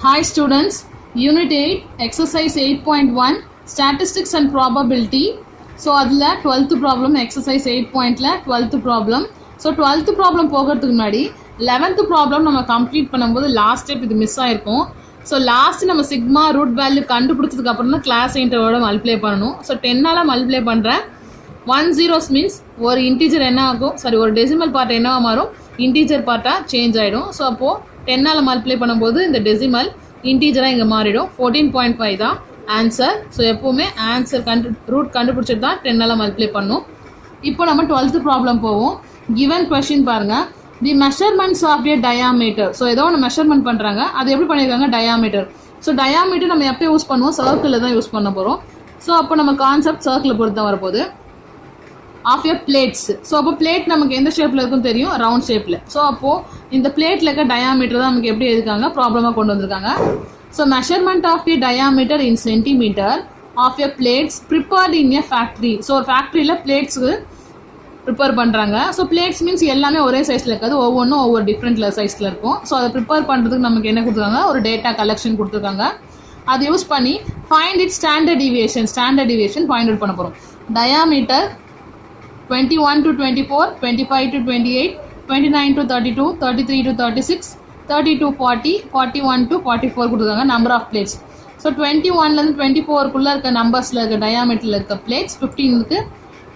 Hi students, Unit 8, Exercise 8.1, Statistics and Probability. So அதில் 12th problem, Exercise 8.ல 12th problem. So 12th problem போகிறதுக்கு முன்னாடி 11th problem நம்ம complete பண்ணும்போது last step இது miss ஆயிருக்கும். So last நம்ம சிக்மா ரூட் வேல்யூ கண்டுபிடிச்சதுக்கு அப்புறம் தான் கிளாஸ் இன்டர்வலோட மல்டிப்ளை பண்ணணும். ஸோ 10ஆல் மல்டிப்ளை பண்ணுறேன். 1 zeros மீன்ஸ் ஒரு இன்டீஜர் என்ன ஆகும், ஒரு டெசிமல் பார்ட் என்னவா மாறும், இன்டீஜர் பார்ட்டாக சேஞ்ச் ஆகிடும். ஸோ அப்போது 10ஆல் மல்டிப்ளை பண்ணும்போது இந்த டெசிமல் இன்டீஜராக இங்கே மாறிடும். 14.5 தான் ஆன்சர். ஸோ எப்போவுமே ஆன்சர் ரூட் கண்டுபிடிச்சிட்டு தான் 10ஆல் மல்டிப்ளை பண்ணும். இப்போ நம்ம 12th ப்ராப்ளம் போவோம். கிவன் கொஸ்டின் பாருங்கள். The measurements of a diameter. So ஏதோ ஒன்று மெஷர்மெண்ட் பண்ணுறாங்க, அது எப்படி பண்ணியிருக்காங்க, டயாமீட்டர். ஸோ டயாமீட்டர் நம்ம எப்போ யூஸ் பண்ணுவோம், சர்க்கிளில் தான் யூஸ் பண்ண போகிறோம். ஸோ அப்போ நம்ம கான்செப்ட் சர்க்கிளை பொறுத்து தான் வரப்போகுது. Of a plates. ஸோ அப்போ பிளேட் நமக்கு எந்த ஷேப்பில் இருக்குன்னு தெரியும், ரவுண்ட் ஷேப்பில். ஸோ அப்போது இந்த பிளேட்டில் இருக்க டயாமீட்டர் தான் நமக்கு எப்படி எழுதிருக்காங்க, ப்ராப்ளமாக கொண்டு வந்திருக்காங்க. So measurement of a diameter in centimetre of a plates prepared in a factory. So ஒரு ஃபேக்ட்ரியில் பிளேட்ஸுக்கு ப்ரிப்பேர் பண்ணுறாங்க. ஸோ பிளேட்ஸ் மீன்ஸ் எல்லாமே ஒரே சைஸில் இருக்காது, ஒவ்வொன்றும் ஒவ்வொரு டிஃப்ரெண்ட் சைஸில் இருக்கும். ஸோ அதை ப்ரிப்பேர் பண்ணுறதுக்கு நமக்கு என்ன கொடுத்துருக்காங்க, ஒரு டேட்டா கலெக்ஷன் கொடுத்துருக்காங்க. அதை யூஸ் பண்ணி find it standard deviation find out பண்ண போகிறோம். Diameter 21 to 24, 25 to 28, 29 to 32, 33 to 36, 30 to 40, 41 to 44 கொடுத்துருக்காங்க நம்பர் ஆஃப் பிளேட்ஸ். ஸோ 21லேருந்து 24க்குள்ளே இருக்க நம்பர்ஸில் இருக்க டயாமீட்டரில் இருக்க பிளேட்ஸ் 15 இருக்குது.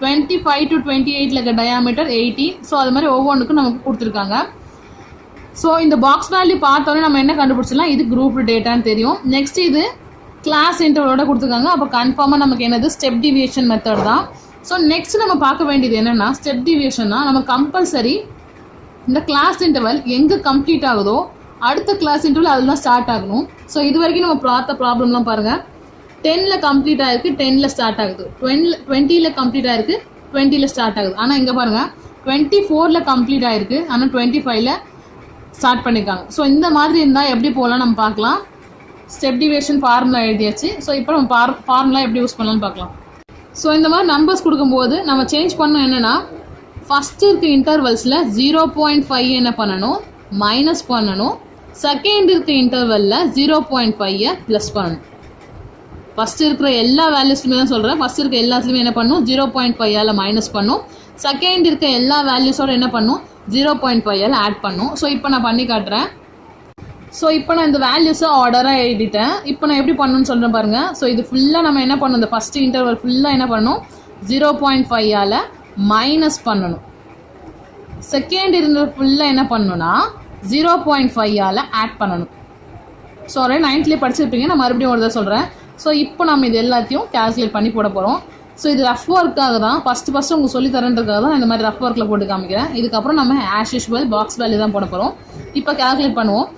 25 to 28ல் இருக்க டயாமீட்டர் 80. ஸோ அது மாதிரி ஒவ்வொன்றுக்கும் நமக்கு கொடுத்துருக்காங்க. ஸோ இந்த பாக்ஸ் வேல்யூ பார்த்தோன்னே நம்ம என்ன கண்டுபிடிச்சலாம், இது குரூப் டேட்டான்னு தெரியும். நெக்ஸ்ட் இது கிளாஸ் இன்டர்வலோட கொடுத்துருக்காங்க. அப்போ கன்ஃபார்மாக நமக்கு என்னது, ஸ்டெப் டிவியேஷன் மெத்தட் தான். ஸோ நெக்ஸ்ட் நம்ம பார்க்க வேண்டியது என்னென்னா, ஸ்டெப் டிவியேஷன்னா நம்ம கம்பல்சரி இந்த கிளாஸ் இன்டர்வல் எங்கே கம்ப்ளீட் ஆகுதோ அடுத்த கிளாஸ் இன்டர்வல் அதில் தான் ஸ்டார்ட் ஆகணும். ஸோ இது வரைக்கும் நம்ம பார்த்த ப்ராப்ளம்லாம் பாருங்கள். 10ல் கம்ப்ளீட் ஆகிருக்கு, 10ல் ஸ்டார்ட் ஆகுது. 20ல் கம்ப்ளீட் ஆகிருக்கு, 20ல் ஸ்டார்ட் ஆகுது. ஆனால் இங்கே பாருங்கள் 24ல் கம்ப்ளீட் ஆகிருக்கு, ஆனால் 25ல் ஸ்டார்ட் பண்ணியிருக்காங்க. ஸோ இந்த மாதிரி இருந்தால் எப்படி போகலாம் நம்ம பார்க்கலாம். ஸ்டெப் டிவியேஷன் ஃபார்முலா எழுதியாச்சு. ஸோ இப்போ நம்ம ஃபார்முலா எப்படி யூஸ் பண்ணலாம்னு பார்க்கலாம். ஸோ இந்த மாதிரி நம்பர்ஸ் கொடுக்கும்போது நம்ம சேஞ்ச் பண்ணணும். என்னென்னா, ஃபஸ்ட்டு இருக்க இன்டர்வல்ஸில் 0.5 என்ன பண்ணணும், மைனஸ் பண்ணணும். செகண்ட் இருக்க இன்டர்வலில் 0.5 ப்ளஸ் பண்ணணும். ஃபஸ்ட்டு இருக்கிற எல்லா வேல்யூஸ்லுமே தான் சொல்கிறேன். ஃபஸ்ட் இருக்க எல்லாத்துலேயுமே என்ன பண்ணும், 0.5ஆல் மைனஸ் பண்ணும். செகண்ட் இருக்க எல்லா வேல்யூஸோடு என்ன பண்ணும், 0.5ஆல் ஆட் பண்ணும். ஸோ இப்போ நான் பண்ணி காட்டுறேன். ஸோ இப்போ நான் இந்த வேல்யூஸை ஆர்டராக எழுதிட்டேன். இப்போ நான் எப்படி பண்ணணும்னு சொல்கிறேன் பாருங்கள். ஸோ இது ஃபுல்லாக நம்ம என்ன பண்ணணும், இந்த ஃபஸ்ட்டு இன்டர்வல் ஃபுல்லாக என்ன பண்ணணும், 0.5ஆல் மைனஸ் பண்ணணும். செகண்ட் இன்டர்வல் ஃபுல்லாக என்ன பண்ணணும்னா 0.5ஆல் ஆட் பண்ணணும். ஸோ ஒரே 9th படிச்சிருப்பீங்க, நான் மறுபடியும் ஒரு தான் சொல்கிறேன். ஸோ இப்போ நம்ம இது எல்லாத்தையும் கேல்குலேட் பண்ணி போட போகிறோம். ஸோ இது ரஃப் ஒர்க்காக தான், ஃபஸ்ட்டு உங்களுக்கு சொல்லி தரேன்றதுக்காக தான் இந்த மாதிரி ரஃப் ஒர்க்கில் போட்டு காமிக்கிறேன். இதுக்கப்புறம் நம்ம ஆஸ் யூஷுவல் பாக்ஸ் வேல்யூ தான் போட போகிறோம். இப்போ கேல்குலேட் பண்ணுவோம்.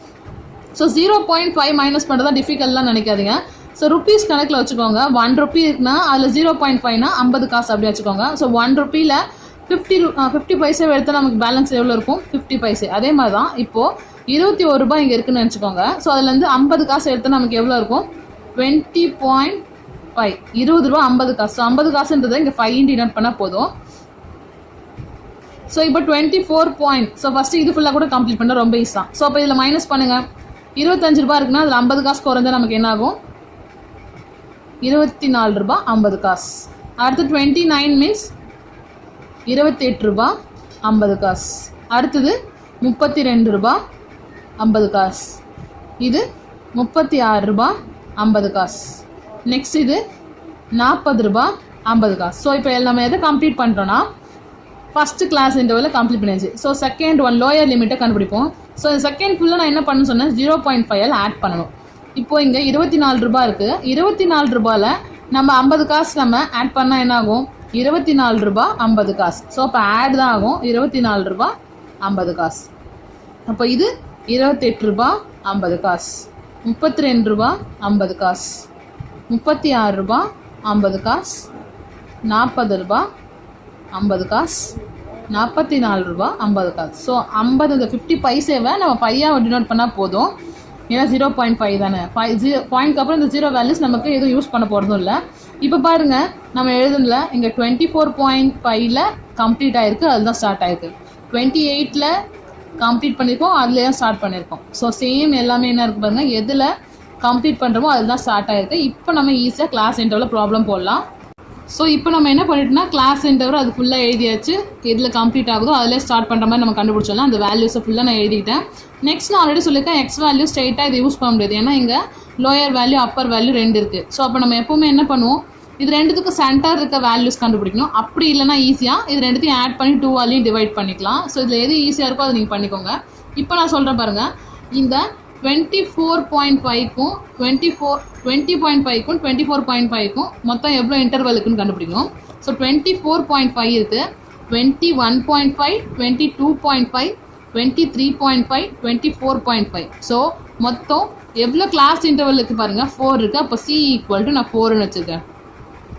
ஸோ 0.5 மைனஸ் பண்ணுறதா டிஃபிகல்ட்லாம் நினைக்காதீங்க. ஸோ ருப்பீஸ் கணக்கில் வச்சுக்கோங்க. 1 ரூபி இருக்குன்னா அதில் 0.5னா 50 காசு அப்படி வச்சுக்கோங்க. ஸோ 1 ரூபியில் 50 பைசா எடுத்தால் நமக்கு பேலன்ஸ் எவ்வளோ இருக்கும், 50 பைசா. அதே மாதிரி தான் இப்போது 21 ரூபாய் இங்கே இருக்குன்னு நினச்சிக்கோங்க. ஸோ அதுலேருந்து 50 காசு எடுத்தால் நமக்கு எவ்வளோ இருக்கும், 20.5, 20 ரூபா 50 காசு. ஸோ 50 காசுன்றதை இங்கே 5 டினோட் பண்ணால் போதும். ஸோ இப்போ 24 பாயிண்ட். ஸோ ஃபஸ்ட்டு இது ஃபுல்லாக கூட கம்ப்ளீட் பண்ணால் ரொம்ப ஈஸி தான். ஸோ அப்போ இதில் மைனஸ் பண்ணுங்கள். 25 ரூபா இருக்குன்னா அதில் 50 காசு குறைஞ்சா நமக்கு என்ன ஆகும், 24 ரூபா 50 காசு. அடுத்து 29 மீன்ஸ் 28 ரூபா 50 காசு. அடுத்தது 32 ரூபா 50 காசு. இது 36 ரூபா 50 காசு. நெக்ஸ்ட் இது 40 ரூபா 50 காசு. ஸோ இப்போ எல்லாமே எதை கம்ப்ளீட் பண்ணுறோன்னா, ஃபஸ்ட்டு கிளாஸ் இன்டர்வலில் கம்ப்ளீட் பண்ணியாச்சு. ஸோ செகண்ட் ஒன் லோயர் லிமிட்டை கண்டுபிடிப்போம். ஸோ செகண்ட் ஃபுல்லாக நான் என்ன பண்ணணும்னு சொன்னேன், 0.5ஆல் ஆட் பண்ணணும். இப்போது இங்கே 24 ரூபா இருக்குது. 24 ரூபாயில் நம்ம 50 காசு நம்ம ஆட் பண்ணால் என்ன ஆகும், 24 ரூபா 50 காசு. ஸோ அப்போ ஆட் தான் ஆகும், 24 ரூபா 50 காசு. அப்போ இது 28 ரூபா 50 காசு, 32 ரூபா 50 காசு, 36 ரூபா 50 காசு, 40 ரூபா 50 காசு, 44 ரூபா 50 காசு. ஸோ 50 இந்த 50 பைசேவை நம்ம பையாவை டினோட் பண்ணால் போதும். ஏன்னா 0.5 தானே, பாயிண்ட்க்கு அப்புறம் இந்த 0 வேல்யூஸ் நமக்கு எதுவும் யூஸ் பண்ண போகிறதும் இல்லை. இப்போ பாருங்கள், நம்ம எழுதுனல இங்கே 24.5ல் கம்ப்ளீட் ஆகிருக்கு, அதுதான் ஸ்டார்ட் ஆகிருக்கு. 28ல் கம்ப்ளீட் பண்ணியிருக்கோம், அதுலேயே ஸ்டார்ட் பண்ணியிருக்கோம். ஸோ சேம் எல்லாமே என்ன இருக்குது பாருங்கள், எதில் கம்ப்ளீட் பண்ணுறோமோ அதில் தான் ஸ்டார்ட் ஆகிருக்கு. இப்போ நம்ம ஈஸியாக கிளாஸ் இன்டர்வலில் ப்ராப்ளம் போடலாம். ஸோ இப்போ நம்ம என்ன பண்ணிட்டோம்னா கிளாஸ் இன்டர்வல் அது ஃபுல்லாக எழுதியாச்சு, எதில் கம்ப்ளீட் ஆகுதோ அதிலே ஸ்டார்ட் பண்ணுற மாதிரி நம்ம கண்டுபிடிச்சோம்னா அந்த வேல்யூஸை ஃபுல்லாக நான் எழுதிட்டேன். நெக்ஸ்ட் நான் ஆல்ரெடி சொல்லியிருக்கேன் எக்ஸ் வேல்யூ ஸ்ட்ரைட்டாக இதை யூஸ் பண்ண முடியாது, ஏன்னா இங்கே லோயர் வேல்யூ அப்பர் வேல்யூ ரெண்டு இருக்குது. ஸோ அப்போ நம்ம எப்போவுமே என்ன பண்ணுவோம், இது ரெண்டுத்துக்கும் சென்டர் இருக்க வேல்யூஸ் கண்டுபிடிக்கணும். அப்படி இல்லைனா ஈஸியாக இது ரெண்டுத்தையும் ஆட் பண்ணி 2ஆலையும் டிவைட் பண்ணிக்கலாம். ஸோ இதில் எது ஈஸியாக இருக்கோ அதை நீங்கள் பண்ணிக்கோங்க. இப்போ நான் சொல்கிறேன் பாருங்கள், இந்த 24.5க்கும் 20.5க்கும் 24.5க்கும் மொத்தம் எவ்வளோ இன்டர்வல் இருக்குன்னு கண்டுபிடிக்கணும். ஸோ 24.5 இருக்குது, 21.5, 22.5, 23.5, 24.5. ஸோ மொத்தம் எவ்வளோ கிளாஸ் இன்டர்வல் இருக்குது பாருங்கள், 4 இருக்குது. அப்போ C = நான் 4ன்னு வச்சுருக்கேன்.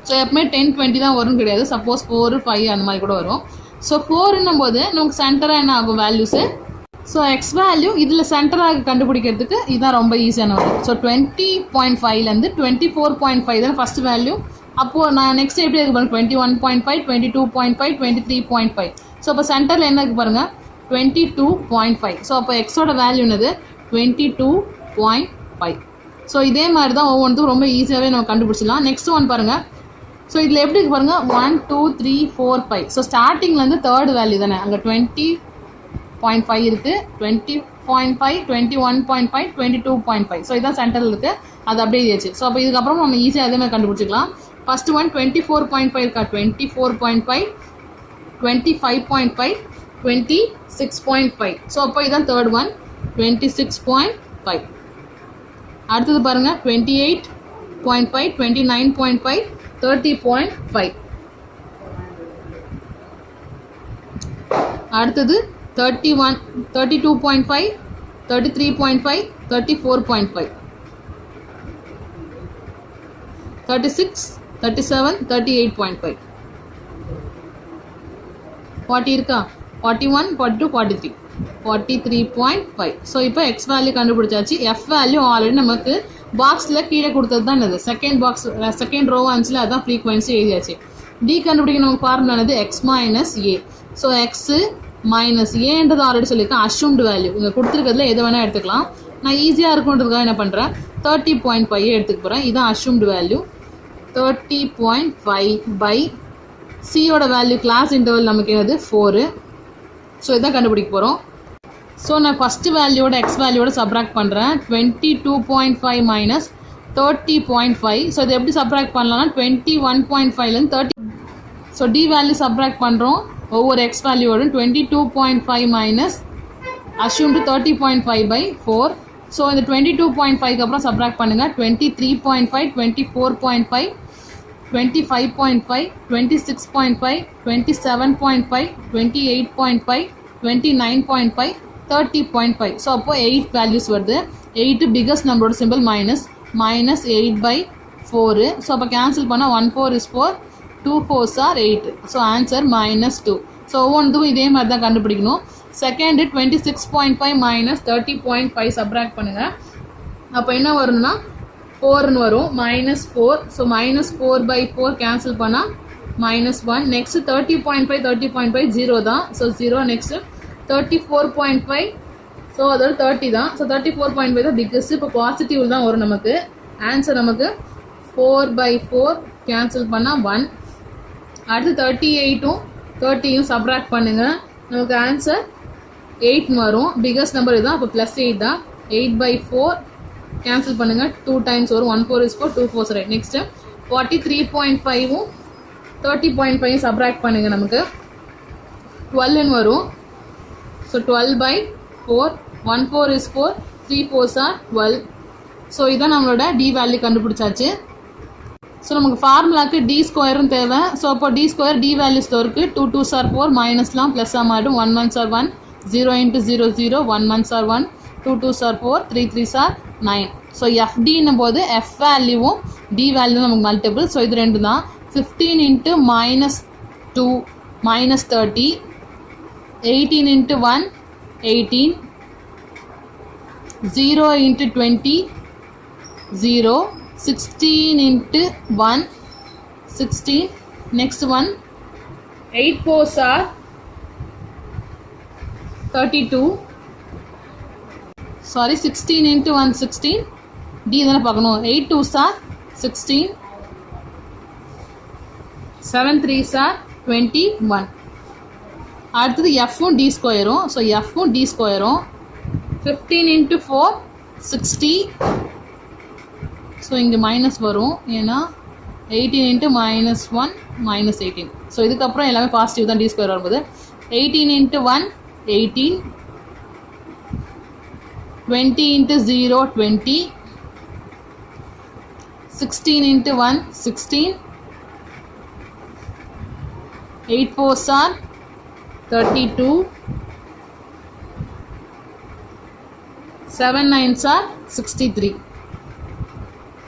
ஸோ எப்பவுமே 10, 20 தான் வரும்னு கிடையாது, சப்போஸ் 4, 5 அந்த மாதிரி கூட வரும். ஸோ 4ன்னும் போது நமக்கு சென்டராக என்ன ஆகும் வேல்யூஸு. ஸோ எக்ஸ் வேல்யூ இதில் சென்டராக கண்டுபிடிக்கிறதுக்கு இதுதான் ரொம்ப ஈஸியான வரும். ஸோ 20.5லேருந்து 24.5 தான் ஃபஸ்ட் வேல்யூ. அப்போது நான் நெக்ஸ்ட் எப்படி இருக்குது பாருங்கள், 21.5, 22.5, 23.5. ஸோ அப்போ சென்டரில் என்ன இருக்குது பாருங்கள், 22.5. ஸோ அப்போ எக்ஸோட வேல்யூ என்னது, 22.5. ஸோ இதே மாதிரி தான் ஒவ்வொன்றும் ரொம்ப ஈஸியாகவே நம்ம கண்டுபிடிச்சிடலாம். நெக்ஸ்ட் ஒன் பாருங்கள், ஸோ இதில் எப்படி இருக்குது பாருங்கள், 1, 2, 3, 4, 5. ஸோ ஸ்டார்டிங்லேருந்து தேர்ட் வேல்யூ தானே, அங்கே 20.5 இருக்குது, 20.5, 21.5, 22.5. ஸோ இதான் சென்டரில் இருக்குது, அது அப்படியே ஏச்சு. ஸோ அப்போ இதுக்கப்புறம் நம்ம ஈஸியாக அதே மாதிரி கண்டுபிடிச்சிக்கலாம். ஃபஸ்ட்டு ஒன் 24.5 இருக்கா, 24.5, 25.5, 26.5. ஸோ அப்போ இதுதான் தேர்ட் ஒன், 26.5. அடுத்தது பாருங்கள், 28.5, 29.5, 30.5. அடுத்தது 31, 32.5, 33.5, 34.5, 36, 37, 38.5. 40 இருக்கா, 41, 42, 43, 43.5. ஸோ இப்போ எக்ஸ் வேல்யூ கண்டுபிடிச்சாச்சு. எஃப் வேல்யூ ஆல்ரெடி நமக்கு பாக்ஸில் கீழே கொடுத்தது தான் இது, செகண்ட் பாக்ஸ் செகண்ட் ரோ ஆன்ஸில் அதான் ஃப்ரீக்வன்சி எழுதியாச்சு. டி கண்டுபிடிக்க நமக்கு ஃபார்முலானது எக்ஸ் மைனஸ் ஏ. ஸோ எக்ஸு மைனஸ் ஏன்றது ஆல்ரெடி சொல்லியிருக்கேன், அஷ்யூம்டு வேல்யூ இங்கே கொடுத்துருக்கிறதுல எது வேணால் எடுத்துக்கலாம். நான் ஈஸியாக இருக்குன்றதுக்காக என்ன பண்ணுறேன், 30.5 எடுத்துக்க போகிறேன். இதுதான் அஷ்யூம்டு வேல்யூ, 30.5 பை சியோட வேல்யூ கிளாஸ் இன்டர்வல் நமக்கு என்னது 4. ஸோ இதான் கண்டுபிடிக்க போகிறோம். ஸோ நான் ஃபஸ்ட்டு வேல்யூவோட எக்ஸ் வேல்யூவோட சப்ராக்ட் பண்ணுறேன், 22.5 மைனஸ் 30.5. ஸோ இது எப்படி சப்ராக்ட் பண்ணலாம்னா 21.5லேருந்து 30. ஸோ டி வேல்யூ சப்ராக்ட் பண்ணுறோம் ஒவ்வொரு எக்ஸ் வேல்யூவோடும், 22.5 மைனஸ் அஷ்யூம்டு 30.5 பை 4. ஸோ இந்த 22.5க்கு அப்புறம் சப்ராக்ட் பண்ணுங்கள், 23.5, 24.5, 25.5, 26.5, 27.5, 28.5, 29.5, 30.5. ஸோ அப்போ 8 வேல்யூஸ் வருது. 8 பிகஸ்ட் நம்பரோட சிம்பிள் மைனஸ் 8/4. ஸோ அப்போ கேன்சல் பண்ணால் 1 4 is 4, 2 4s are 8. So answer -2. So ஒவ்வொன்றும் இதே மாதிரி தான் கண்டுபிடிக்கணும். செகண்டு 26.5 மைனஸ் 30.5 சப்ராக்ட் பண்ணுங்கள். அப்போ என்ன வரும்னா 4ன்னு வரும், -4. ஸோ -4/4 கேன்சல் பண்ணால் -1. நெக்ஸ்ட்டு 30.5 30.5 0 தான், ஸோ 0. நெக்ஸ்ட்டு 34.5, ஸோ அதோட 30 தான். ஸோ 34.5 தான் பிக்கஸ்ட். இப்போ பாசிட்டிவ் தான் வரும் நமக்கு. ஆன்சர் நமக்கு 4/4 கேன்சல் பண்ணால் 1. அடுத்து 38ம் 30யும் சப்ராக்ட் பண்ணுங்கள், நமக்கு ஆன்சர் 8ன்னு வரும். பிகஸ்ட் நம்பர் இதுதான், அப்போ +8 தான். 8/4 கேன்சல் பண்ணுங்கள், 2 டைம்ஸ் வரும், 1 4 is 4, 2 4s are 8. Next 43.5ம் 30.5 subtract பண்ணுங்கள், நமக்கு 12ன்னு வரும். So 12/4, 1 4 is 4, 3 4s are 12. So இதான் நம்மளோட டி வேல்யூ கண்டுபிடிச்சாச்சு. ஸோ நமக்கு ஃபார்முலாக்கு டி ஸ்கொயரும் தேவை. ஸோ அப்போ டி ஸ்கொயர் டி வேல்யூஸ் இருக்குது, 2 2s are 4, மைனஸ்லாம் ப்ளஸ்ஸாக மாறிடும், 1 1s are 1, 0 × 0 0, 1 1s are 1, 2 2s are 4, 3 3s are 9. So எஃப்டின்னும் போது எஃப் வேல்யூவும் டி வேல்யூவும் நமக்கு மல்டிபிள். ஸோ இது ரெண்டு தான். 15 × -2 -30, 18 × 1 18, 0 × 20 0, 16 × 1 16. Next one, 8 4s are 32 sorry 16 into 1 16 D தானே பார்க்கணும் 8 2s are 16 7 3s are 21 அடுத்தது F-உம் D ஸ்கொயரும் ஸோ F-உம் D ஸ்கொயரும் 15 into 4 60 ஸோ இங்கே மைனஸ் வரும் ஏன்னா 18 into minus 1 minus 18 ஸோ இதுக்கப்புறம் எல்லாமே பாசிட்டிவ் தான் D ஸ்கொயர் வரும்போது 18 into 1 18 20 into 0 20 16 into 1 16 8 4s are 32 7 9s are 63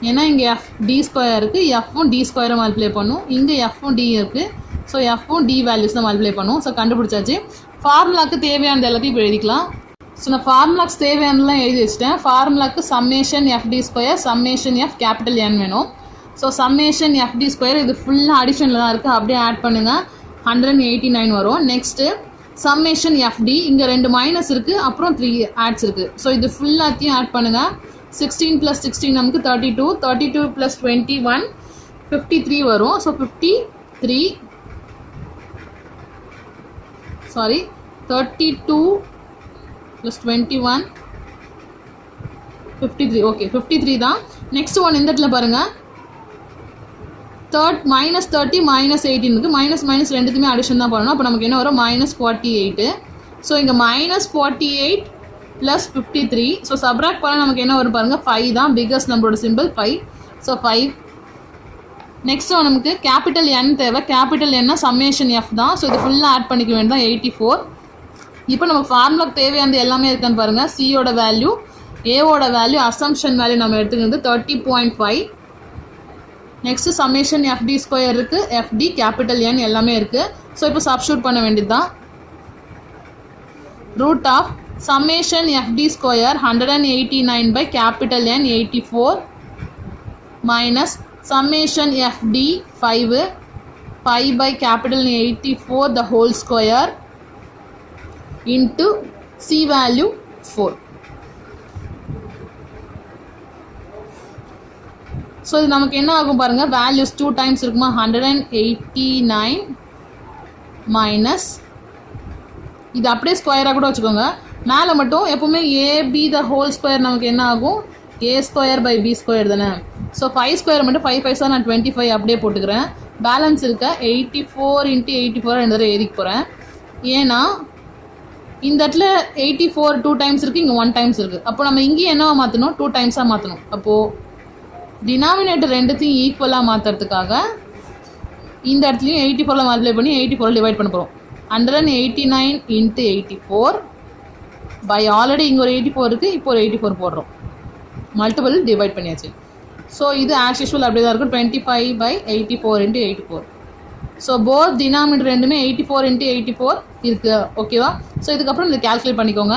ஏன்னா இங்கே F D ஸ்கொயர் இருக்குது F-உம் D ஸ்கொயரை மல்டிப்ளை பண்ணும் இங்கே F-உம் D இருக்குது ஸோ F-உம் D வேல்யூஸ் தான் மல்டிப்ளை பண்ணும் ஸோ கண்டுபிடிச்சாச்சு ஃபார்முலாக்கு தேவையானது எல்லாத்தையும் இப்போ எழுதிக்கலாம் ஸோ நான் ஃபார்முலாக்ஸ் தேவையானலாம் எழுதி வச்சுட்டேன் ஃபார்முலாக்கு summation FD square summation F capital N வேணும் ஸோ சம்மேஷன் FD ஸ்கொயர் இது ஃபுல்லாக அடிஷனில் தான் இருக்குது அப்படியே ஆட் பண்ணுங்கள் 189 வரும் நெக்ஸ்ட்டு சம்மேஷன் FD இங்கே 2 மைனஸ் இருக்குது அப்புறம் 3 ஆட்ஸ் இருக்குது ஸோ இது ஃபுல்லாத்தையும் ஆட் பண்ணுங்கள் 16 + 16 நமக்கு 32 32 + 21 53 வரும் ஸோ 53 சாரி 32 + 21 53 ஓகே 53 தான் நெக்ஸ்ட் ஒன் இந்த இடத்துல பாருங்கள் -30 -18 இருக்குது மைனஸ் ரெண்டுத்துமே அடிஷன் தான் பண்ணணும் அப்போ நமக்கு என்ன வரும் -48 ஸோ இங்கே -48 + 53 ஸோ சப்ராக்ட் பண்ண நமக்கு என்ன வரும் பாருங்கள் 5 தான் பிக்கஸ்ட் நம்பரோட சிம்பிள் 5 ஸோ 5 நெக்ஸ்ட் நமக்கு கேபிட்டல் N தேவை கேபிட்டல் N சம்மேஷன் F தான் ஸோ இது ஃபுல்லாக ஆட் பண்ணிக்க வேண்டியதான் 84 இப்போ நமக்கு ஃபார்முலாக்கு தேவையானது எல்லாமே இருக்கான்னு பாருங்கள் சியோட வேல்யூ ஏவோட வேல்யூ அசம்ஷன் வேல்யூ நம்ம எடுத்துக்கிறது 30.5 நெக்ஸ்ட் சம்மேஷன் FD ஸ்கொயர் இருக்குது FD கேபிட்டல் N எல்லாமே இருக்குது ஸோ இப்போ சப்ஸ்டியூட் பண்ண வேண்டியது தான் root of summation FD square 189 by capital N 84 minus summation FD 5 by capital N 84 the whole square into C value 4. So இது நமக்கு என்ன ஆகும் பாருங்கள் வேல்யூஸ் 2 டைம்ஸ் இருக்குமா 189 மைனஸ் இது அப்படியே ஸ்கொயராக கூட வச்சுக்கோங்க மேலே மட்டும் எப்போவுமே AB த ஹோல் ஸ்கொயர் நமக்கு என்ன ஆகும் A² / B² தானே ஸோ 5² மட்டும் 5 5 நான் 25 அப்படியே போட்டுக்கிறேன் பேலன்ஸ் இருக்க 84 × 84 இந்த தடவை எழுதிக்க போகிறேன் ஏன்னா இந்த இடத்துல 84 2 டைம்ஸ் இருக்குது இங்கே 1 டைம்ஸ் இருக்குது அப்போ நம்ம இங்கேயும் என்னவா மாற்றணும் 2 டைம்ஸாக மாற்றணும் அப்போது டினாமினேட்டர் ரெண்டுத்தையும் ஈக்குவலாக மாற்றுறதுக்காக இந்த இடத்துலையும் 84 மல்டிப்ளை பண்ணி 84 டிவைட் பண்ண போகிறோம் 189 × 84 பை ஆல்ரெடி இங்கே ஒரு 84 இருக்குது இப்போ ஒரு 84 போடுறோம் மல்டிபிள் டிவைட் பண்ணியாச்சு ஸோ இது ஆஸ் யூஷுவல் அப்படி தான் இருக்கும் 25/84 × 84 ஸோ போத் டினாமினேட்டர் ரெண்டுமே 84 × 84 இருக்குது ஓகேவா ஸோ இதுக்கப்புறம் இதை கேல்குலேட் பண்ணிக்கோங்க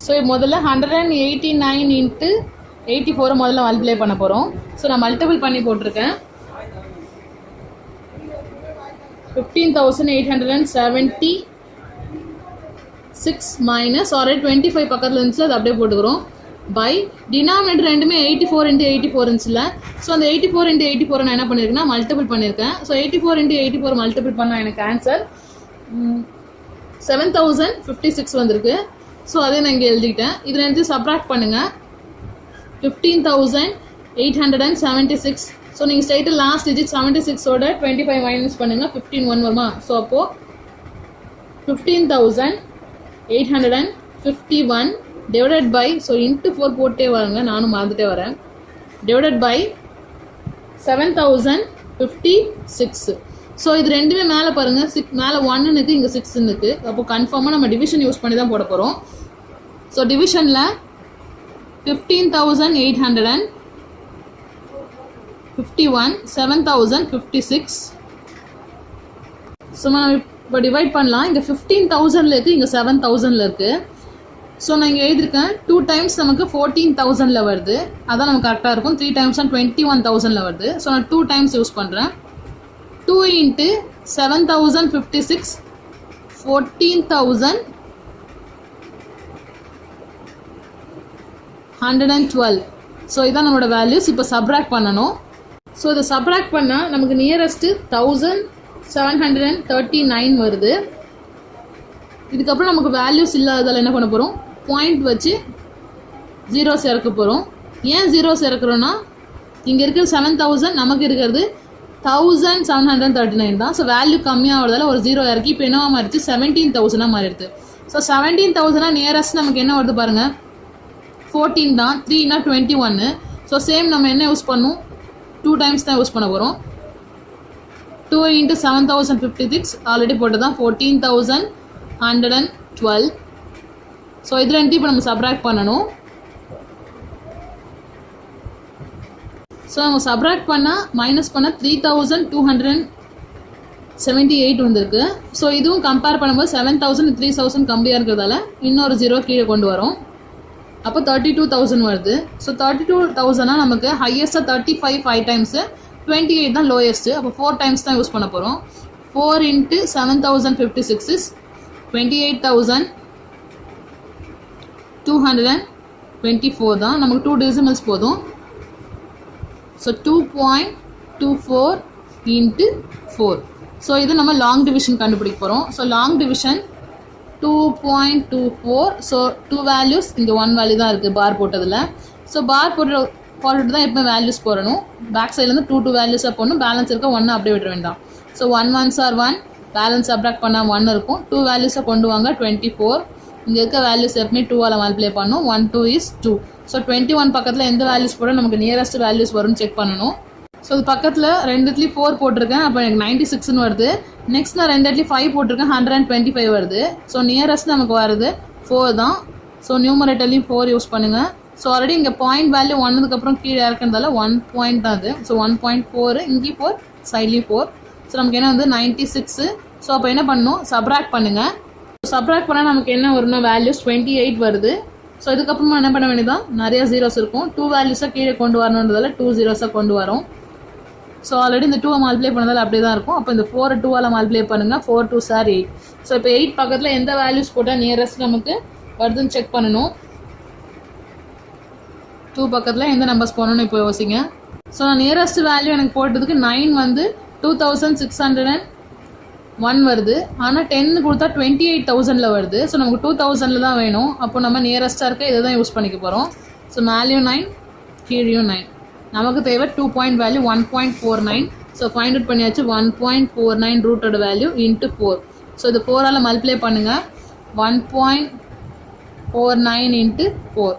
ஸோ முதல்ல 189 × 84 முதல்ல மல்டிப்ளை பண்ண போகிறோம் ஸோ நான் மல்டிபிள் பண்ணி போட்டிருக்கேன் 15,876 மைனஸ் ஆல்ரெடி 25 பக்கத்தில் இருந்துச்சு அது அப்படியே போட்டுக்கிறோம் பை டினாமினேட்டர் ரெண்டுமே 84 × 84 இருந்துச்சுல ஸோ அந்த 84 × 84 நான் என்ன பண்ணியிருக்கேன்னா மல்டிபிள் பண்ணியிருக்கேன் ஸோ 84 × 84 மல்டிபிள் பண்ணால் எனக்கு ஆன்சர் 7056 வந்திருக்கு ஸோ அதே நான் இங்கே எழுதிக்கிட்டேன் இதில் எனக்கு சப்ராக்ட் பண்ணுங்கள் 15,876 ஸோ நீங்கள் ஸ்ட்ரைட்டாக லாஸ்ட் டிஜிட் 76ஓட 25 மைனஸ் பண்ணுங்கள் 15 1 வருமா ஸோ அப்போது 15,851 டிவைடட் பை ஸோ இன்ட்டு 4 போட்டே வாங்க நானும் மறந்துட்டே வரேன் டிவைடட் பை 7056 ஸோ இது ரெண்டுமே மேலே பாருங்கள் மேலே 1 இருக்குது இங்கே 6 இருக்குது அப்போது கன்ஃபார்மாக நம்ம டிவிஷன் யூஸ் பண்ணி தான் போட போகிறோம் ஸோ டிவிஷனில் 15,851 7056 ஸோ நம்ம இப்போ டிவைட் பண்ணலாம் இங்கே 15,000 இருக்குது இங்கே 7,000 இருக்குது ஸோ நான் இங்கே எழுதியிருக்கேன் 2 டைம்ஸ் நமக்கு 14,000 வருது அதான் நமக்கு கரெக்டாக இருக்கும் 3 டைம்ஸ் 21,000 வருது ஸோ நான் 2 டைம்ஸ் யூஸ் பண்ணுறேன் 2 × 7,056 14,000 112. ஸோ இதான் நம்மளோட வேல்யூஸ். இப்போ சப்ராக்ட் பண்ணணும். ஸோ இதை சப்ராக்ட் பண்ணால் நமக்கு நியரஸ்ட்டு 1739 வருது. இதுக்கப்புறம் நமக்கு வேல்யூஸ் இல்லாததால் என்ன பண்ண போகிறோம், பாயிண்ட் வச்சு ஜீரோஸ் இறக்க போகிறோம். ஏன் ஜீரோஸ் இறக்குறோன்னா இங்கே இருக்கிற 7000, நமக்கு இருக்கிறது 1739 தான். ஸோ வேல்யூ கம்மியாகிறதால ஒரு ஜீரோ இறக்கி இப்போ என்னவா மாறிடுச்சு, 17,000 மாறிடுது. ஸோ 17,000 நியரஸ்ட் நமக்கு என்ன வருது பாருங்கள், 14 தான். 3னா 21. ஸோ சேம் நம்ம என்ன யூஸ் பண்ணும், 2 டைம்ஸ் தான் யூஸ் பண்ண போகிறோம். 2 × 7056 ஆல்ரெடி போட்டு தான் 14,112. ஸோ இது ரெண்டு இப்போ நம்ம சப்ராக்ட் பண்ணணும். ஸோ நம்ம சப்ராக்ட் பண்ணால் மைனஸ் பண்ணால் 3278 வந்திருக்கு. ஸோ இதுவும் கம்பேர் பண்ணும்போது 7000 3000 கம்மியாக இருக்கிறதால இன்னொரு ஜீரோ கீழே கொண்டு வரோம். அப்போ 32,000 வருது. ஸோ 32,000 நமக்கு ஹையஸ்ட்டாக 35 5 டைம்ஸு, 28 தான் லோயஸ்ட்டு. அப்போ 4 டைம்ஸ் தான் யூஸ் பண்ண போகிறோம். 4 × 7056 இஸ் 28,224 தான். நமக்கு 2 டெசிமல்ஸ் போதும். ஸோ 2.24 × 4. ஸோ இது நம்ம லாங் டிவிஷன் கண்டுபிடிக்க போகிறோம். So long division 2.24. So 2 values, இங்கே 1 வேல்யூ தான் இருக்குது பார் போட்டதில். ஸோ பார் போட்டுட்டு தான் எப்போ வேல்யூஸ் போடணும். பேக் சைட்லேருந்து 2 வேல்யூஸாக போடணும். பேலன்ஸ் இருக்க 1 அப்படியே விட வேண்டாம். So 1 1s are 1, balance subtract பண்ணால் 1 இருக்கும். 2 வேல்யூஸை கொண்டு வாங்க, 24. இங்கே இருக்க வேல்யூஸ் எப்பவுமே 2ஆல் மல்டிப்ளை பண்ணணும். 1 2 is 2. ஸோ 21 பக்கத்தில் எந்த வேல்யூஸ் போட நமக்கு நியரஸ்ட் வேல்யூஸ் வரும்னு செக் பண்ணணும். ஸோ இது பக்கத்தில் ரெண்டுத்துலேயும் 4 போட்டிருக்கேன், அப்போ எனக்கு 96 வருது. நெக்ஸ்ட் நான் ரெண்டுத்துலேயும் 5 போட்டிருக்கேன், 125 வருது. ஸோ நியரஸ்ட் நமக்கு வருது 4 தான். ஸோ நியூமரேட்டர்லையும் 4 யூஸ் பண்ணுங்கள். ஸோ ஆல்ரெடி இங்கே பாயிண்ட் வேல்யூ 1க்கு கீழே இறக்குறதால 1 பாயிண்ட் தான் அது. ஸோ 1.4, இங்கேயும் 4, சைட்லேயும் 4. ஸோ நமக்கு என்ன வந்து 96. ஸோ அப்போ என்ன பண்ணணும், சப்ராக்ட் பண்ணுங்கள். சப்ராக்ட் பண்ணால் நமக்கு என்ன வரும்னா வேல்யூஸ் 28 வருது. ஸோ இதுக்கப்புறமா என்ன பண்ண வேண்டியதான், நிறைய ஜீரோஸ் இருக்கும். 2 வேல்யூஸாக கீழே கொண்டு வரணுன்றதால 2 ஜீரோஸாக கொண்டு வரோம். ஸோ ஆல்ரெடி இந்த 2 மல்டிப்ளை பண்ணதால் அப்படியே தான் இருக்கும். அப்போ இந்த 4 2ஆல் மல்டிப்ளை பண்ணுங்கள். 4 2s are 8. ஸோ இப்போ 8 பக்கத்தில் எந்த வேல்யூஸ் போட்டால் நியரஸ்ட் நமக்கு வருதுன்னு செக் பண்ணணும். 2 பக்கத்தில் எந்த நம்பர்ஸ் போகணுன்னு இப்போ யோசிங்க. ஸோ நான் நியரஸ்ட் வேல்யூ எனக்கு போட்டதுக்கு 9 வந்து 2601 வருது. ஆனால் 10 கொடுத்தா 28,000 வருது. ஸோ நமக்கு 2,000 தான் வேணும். அப்போ நம்ம நியரஸ்ட்டாக இருக்க இதை தான் யூஸ் பண்ணிக்க போகிறோம். ஸோ மேலேயும் 9, கீழேயும் 9. நமக்கு தேவை 2 point value 1.49. So find out பண்ணியாச்சு. 1.49 ரூட்டோட வேல்யூ இன்ட்டு 4. ஸோ இது 4ஆல் மல்டிப்ளை பண்ணுங்கள். 1.49 × 4.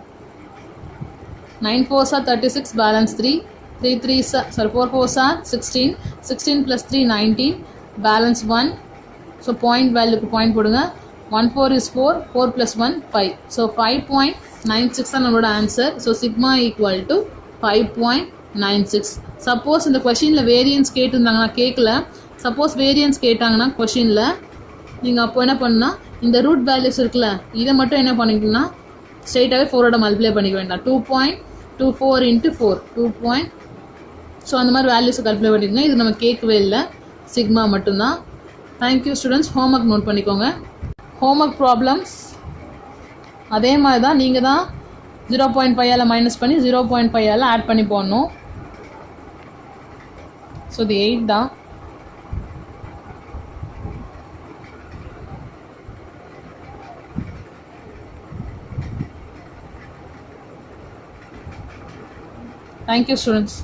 9 4s are 36, balance 3. 4 4s are 16. 16 plus 3 19, balance 1. So point வேல்யூக்கு point போடுங்க. 1 4 is 4, 4 plus 1 5. ஸோ 5.96 தான் நம்மளோட answer. So sigma equal to 5.96. Suppose இந்த கொஷினில் வேரியன்ஸ் கேட்டிருந்தாங்கன்னா, கேட்கல, சப்போஸ் வேரியன்ஸ் கேட்டாங்கன்னா கொஷினில் நீங்கள் அப்போ என்ன பண்ணால் இந்த ரூட் வேல்யூஸ் இருக்குல்ல, இதை மட்டும் என்ன பண்ணிக்கணும்னா ஸ்ட்ரெயிட்டாகவே 4ஓட மல்டிப்ளை பண்ணிக்க வேண்டாம். 2.24 × 4 2. ஸோ அந்த மாதிரி வேல்யூஸை கல்குலேட் பண்ணிக்கோங்க. இது நம்ம கேட்கவே இல்லை, சிக்மா மட்டும்தான். Thank you students. ஹோம்ஒர்க் நோட் பண்ணிக்கோங்க. ஹோம்ஒர்க் ப்ராப்ளம்ஸ் அதே மாதிரி தான், நீங்கள் தான் 0.5ஆல் மைனஸ் பண்ணி 0.5ஆல் ஆட் பண்ணி போடணும். ஸோ இது 8 தான். Thank you, students.